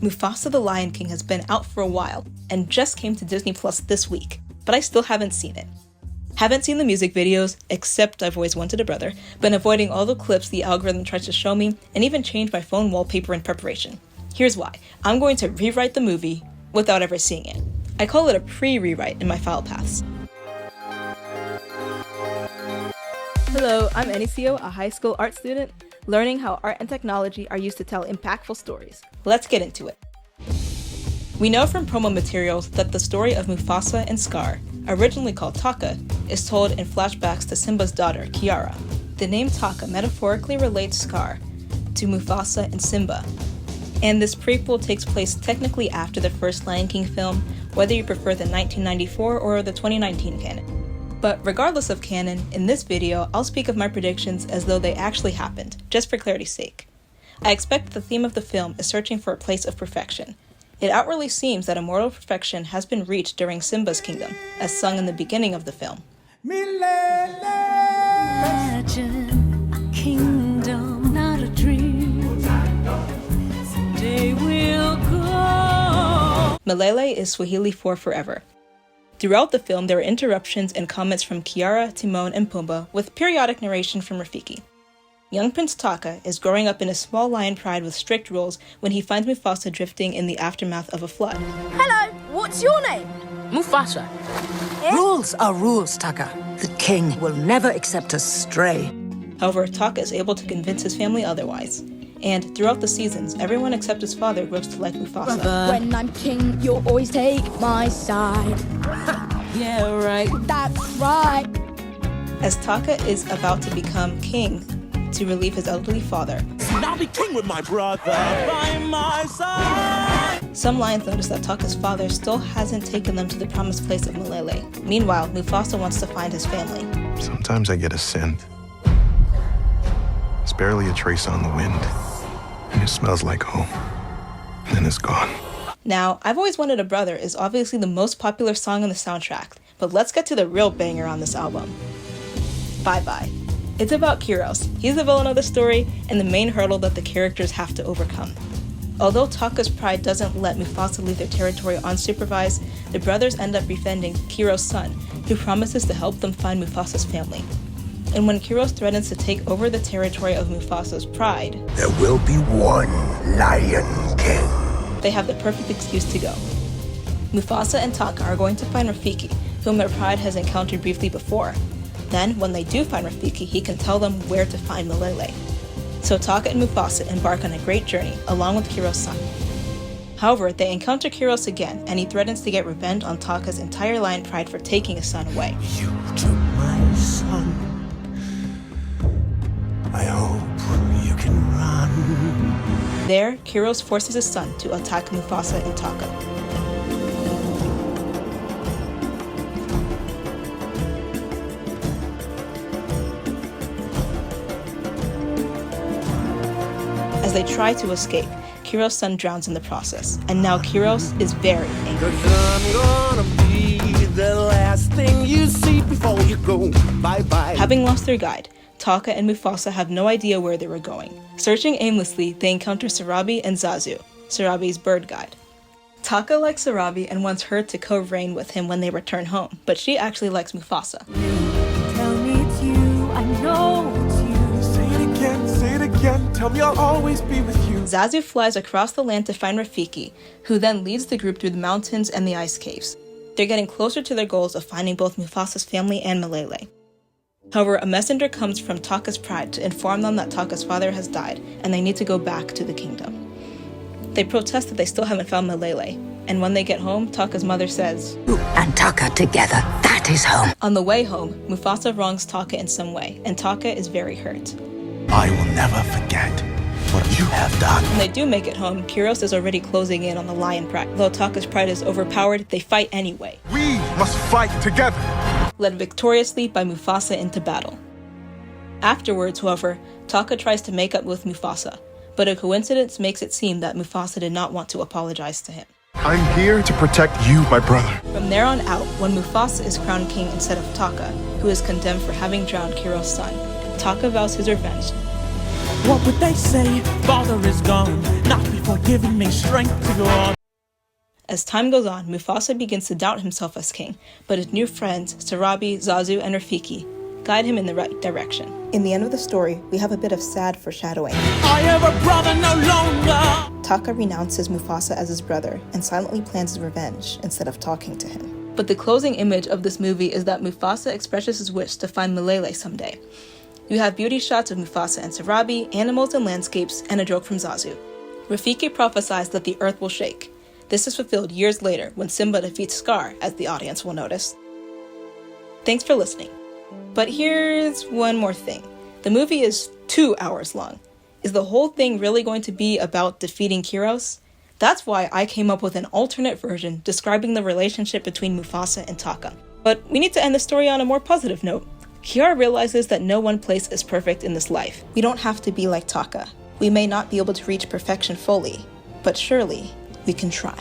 Mufasa the Lion King has been out for a while and just came to Disney Plus this week, but I still haven't seen it. Haven't seen the music videos, except I've always wanted a brother, been avoiding all the clips the algorithm tries to show me, and even changed my phone wallpaper in preparation. Here's why. I'm going to rewrite the movie without ever seeing it. I call it a pre-rewrite in my file paths. Hello, I'm Enicio, a high school art student, learning how art and technology are used to tell impactful stories. Let's get into it. We know from promo materials that the story of Mufasa and Scar, originally called Taka, is told in flashbacks to Simba's daughter, Kiara. The name Taka metaphorically relates Scar to Mufasa and Simba, and this prequel takes place technically after the first Lion King film, whether you prefer the 1994 or the 2019 canon. But regardless of canon, in this video, I'll speak of my predictions as though they actually happened, just for clarity's sake. I expect the theme of the film is searching for a place of perfection. It outwardly seems that immortal perfection has been reached during Simba's kingdom, as sung in the beginning of the film. Imagine a kingdom, not a dream. Someday we'll go. Milele is Swahili for forever. Throughout the film, there are interruptions and comments from Kiara, Timon, and Pumbaa, with periodic narration from Rafiki. Young Prince Taka is growing up in a small lion pride with strict rules when he finds Mufasa drifting in the aftermath of a flood. Hello, what's your name? Mufasa. Rules are rules, Taka. The king will never accept a stray. However, Taka is able to convince his family otherwise. And throughout the seasons, everyone except his father grows to like Mufasa. When I'm king, you'll always take my side. Yeah, right. That's right. As Taka is about to become king to relieve his elderly father, I'll be king with my brother by my side. Some lions notice that Taka's father still hasn't taken them to the promised place of Milele. Meanwhile, Mufasa wants to find his family. Sometimes I get a scent. It's barely a trace on the wind. And it smells like home. And then it's gone. Now, I've Always Wanted a Brother is obviously the most popular song on the soundtrack, but let's get to the real banger on this album. Bye Bye. It's about Kiros. He's the villain of the story and the main hurdle that the characters have to overcome. Although Taka's pride doesn't let Mufasa leave their territory unsupervised, the brothers end up befriending Kiros' son, who promises to help them find Mufasa's family. And when Kiros threatens to take over the territory of Mufasa's pride, there will be one Lion King. They have the perfect excuse to go. Mufasa and Taka are going to find Rafiki, whom their pride has encountered briefly before. Then, when they do find Rafiki, he can tell them where to find Milele. So Taka and Mufasa embark on a great journey, along with Kiros' son. However, they encounter Kiros again, and he threatens to get revenge on Taka's entire lion pride for taking his son away. You took my son. I hope you can run. There, Kiros forces his son to attack Mufasa and Taka. As they try to escape, Kiros' son drowns in the process, and now Kiros is very angry. I'm gonna be the last thing you see before you go. Bye bye. Having lost their guide, Taka and Mufasa have no idea where they were going. Searching aimlessly, they encounter Sarabi and Zazu, Sarabi's bird guide. Taka likes Sarabi and wants her to co-reign with him when they return home, but she actually likes Mufasa. Tell me it's you, I know it's you. Say it again, tell me I'll always be with you. Zazu flies across the land to find Rafiki, who then leads the group through the mountains and the ice caves. They're getting closer to their goals of finding both Mufasa's family and Milele. However, a messenger comes from Taka's pride to inform them that Taka's father has died, and they need to go back to the kingdom. They protest that they still haven't found Milele, and when they get home, Taka's mother says, You and Taka together, that is home. On the way home, Mufasa wrongs Taka in some way, and Taka is very hurt. I will never forget what you have done. When they do make it home, Kiros is already closing in on the lion pride. Though Taka's pride is overpowered, they fight anyway. We must fight together. Led victoriously by Mufasa into battle. Afterwards, however, Taka tries to make up with Mufasa, but a coincidence makes it seem that Mufasa did not want to apologize to him. I'm here to protect you, my brother. From there on out, when Mufasa is crowned king instead of Taka, who is condemned for having drowned Kiros' son, Taka vows his revenge. What would they say? Father is gone, not before giving me strength to go on. As time goes on, Mufasa begins to doubt himself as king, but his new friends, Sarabi, Zazu, and Rafiki, guide him in the right direction. In the end of the story, we have a bit of sad foreshadowing. I have a brother no longer. Taka renounces Mufasa as his brother and silently plans his revenge instead of talking to him. But the closing image of this movie is that Mufasa expresses his wish to find Malele someday. You have beauty shots of Mufasa and Sarabi, animals and landscapes, and a joke from Zazu. Rafiki prophesies that the earth will shake. This is fulfilled years later when Simba defeats Scar, as the audience will notice. Thanks for listening. But here's one more thing. The movie is 2 hours long. Is the whole thing really going to be about defeating Kiros? That's why I came up with an alternate version describing the relationship between Mufasa and Taka. But we need to end the story on a more positive note. Kiara realizes that no one place is perfect in this life. We don't have to be like Taka. We may not be able to reach perfection fully, but surely we can try.